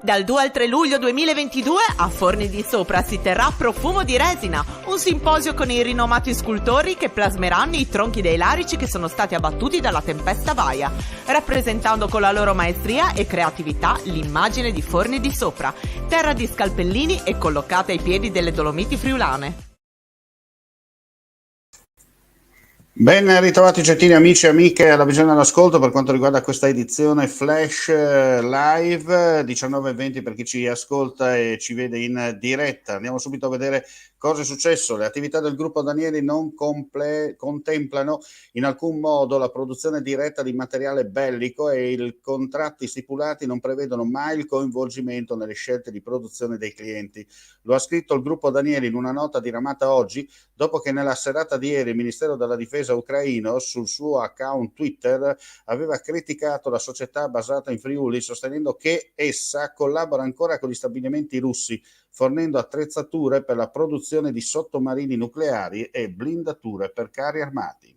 Dal 2 al 3 luglio 2022 a Forni di Sopra si terrà Profumo di Resina, un simposio con i rinomati scultori che plasmeranno i tronchi dei larici che sono stati abbattuti dalla tempesta Vaia, rappresentando con la loro maestria e creatività l'immagine di Forni di Sopra, terra di scalpellini e collocata ai piedi delle Dolomiti friulane. Ben ritrovati gentili amici e amiche alla visione e all'ascolto per quanto riguarda questa edizione Flash Live 19:20 per chi ci ascolta e ci vede in diretta. Andiamo subito a vedere cosa è successo. Le attività del gruppo Danieli non contemplano in alcun modo la produzione diretta di materiale bellico e i contratti stipulati non prevedono mai il coinvolgimento nelle scelte di produzione dei clienti. Lo ha scritto il gruppo Danieli in una nota diramata oggi, dopo che nella serata di ieri il Ministero della Difesa ucraino sul suo account Twitter aveva criticato la società basata in Friuli, sostenendo che essa collabora ancora con gli stabilimenti russi, fornendo attrezzature per la produzione di sottomarini nucleari e blindature per carri armati.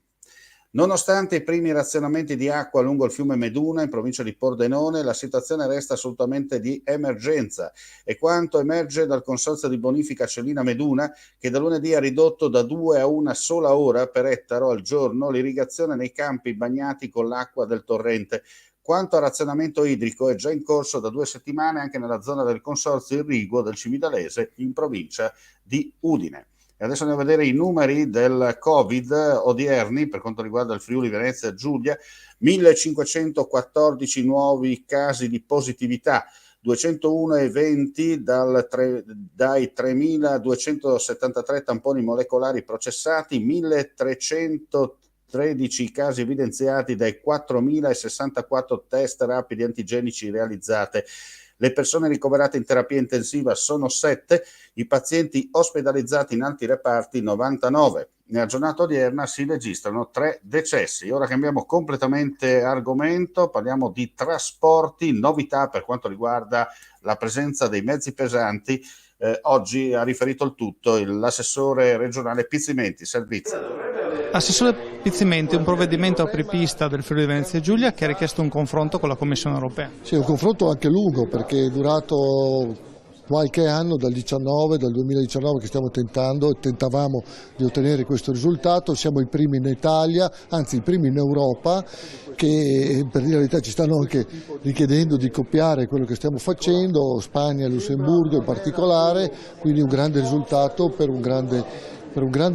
Nonostante i primi razionamenti di acqua lungo il fiume Meduna in provincia di Pordenone, la situazione resta assolutamente di emergenza e quanto emerge dal consorzio di bonifica Celina Meduna, che da lunedì ha ridotto da 2 a 1 sola ora per ettaro al giorno l'irrigazione nei campi bagnati con l'acqua del torrente. Quanto a razionamento idrico è già in corso da 2 settimane anche nella zona del consorzio irriguo del Cividalese in provincia di Udine. E adesso andiamo a vedere i numeri del Covid odierni per quanto riguarda il Friuli Venezia Giulia: 1514 nuovi casi di positività, 201 eventi dai 3273 tamponi molecolari processati, 1313 casi evidenziati dai 4064 test rapidi antigenici realizzate. Le persone ricoverate in terapia intensiva sono 7, i pazienti ospedalizzati in altri reparti 99. Nella giornata odierna si registrano 3 decessi. Ora cambiamo completamente argomento, parliamo di trasporti, novità per quanto riguarda la presenza dei mezzi pesanti. Oggi ha riferito il tutto l'assessore regionale Pizzimenti, servizio. Assessore Pizzimenti, un provvedimento apripista del Friuli Venezia Giulia che ha richiesto un confronto con la Commissione europea. Sì, un confronto anche lungo perché è durato qualche anno, dal 2019 che stiamo tentavamo di ottenere questo risultato. Siamo i primi in Italia, anzi i primi in Europa, che per dire la verità ci stanno anche richiedendo di copiare quello che stiamo facendo, Spagna e Lussemburgo in particolare, quindi un grande risultato per un grande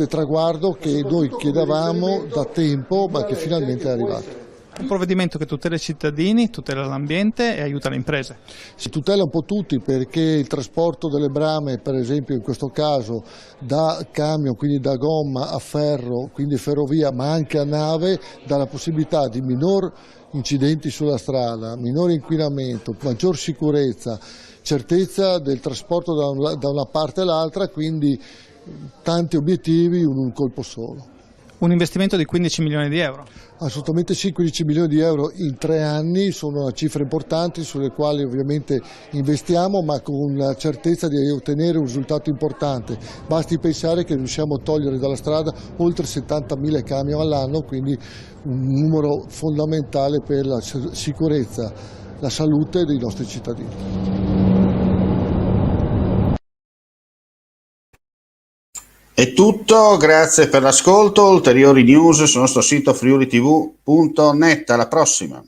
traguardo che noi chiedevamo da tempo ma che finalmente è arrivato. Un provvedimento che tutela i cittadini, tutela l'ambiente e aiuta le imprese. Si tutela un po' tutti perché il trasporto delle brame, per esempio in questo caso da camion, quindi da gomma a ferro, quindi ferrovia, ma anche a nave, dà la possibilità di minor incidenti sulla strada, minore inquinamento, maggior sicurezza, certezza del trasporto da una parte all'altra, quindi tanti obiettivi in un colpo solo. Un investimento di 15 milioni di euro. Assolutamente sì, 15 milioni di euro in 3 anni sono cifre importanti sulle quali ovviamente investiamo, ma con la certezza di ottenere un risultato importante. Basti pensare che riusciamo a togliere dalla strada oltre 70.000 camion all'anno, quindi un numero fondamentale per la sicurezza, la salute dei nostri cittadini. È tutto, grazie per l'ascolto. Ulteriori news sul nostro sito friulitv.net. Alla prossima.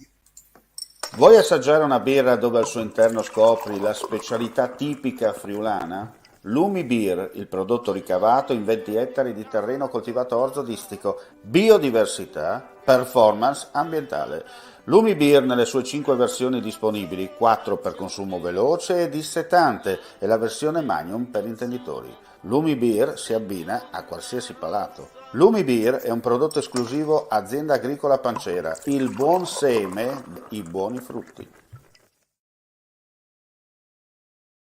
Vuoi assaggiare una birra dove al suo interno scopri la specialità tipica friulana? Lumi Beer, il prodotto ricavato in 20 ettari di terreno coltivato orzodistico, biodiversità, performance ambientale. Lumi Beer nelle sue 5 versioni disponibili, 4 per consumo veloce e dissetante e la versione Magnum per intenditori. Lumi Beer si abbina a qualsiasi palato. Lumi Beer è un prodotto esclusivo Azienda Agricola Pancera, il buon seme, i buoni frutti.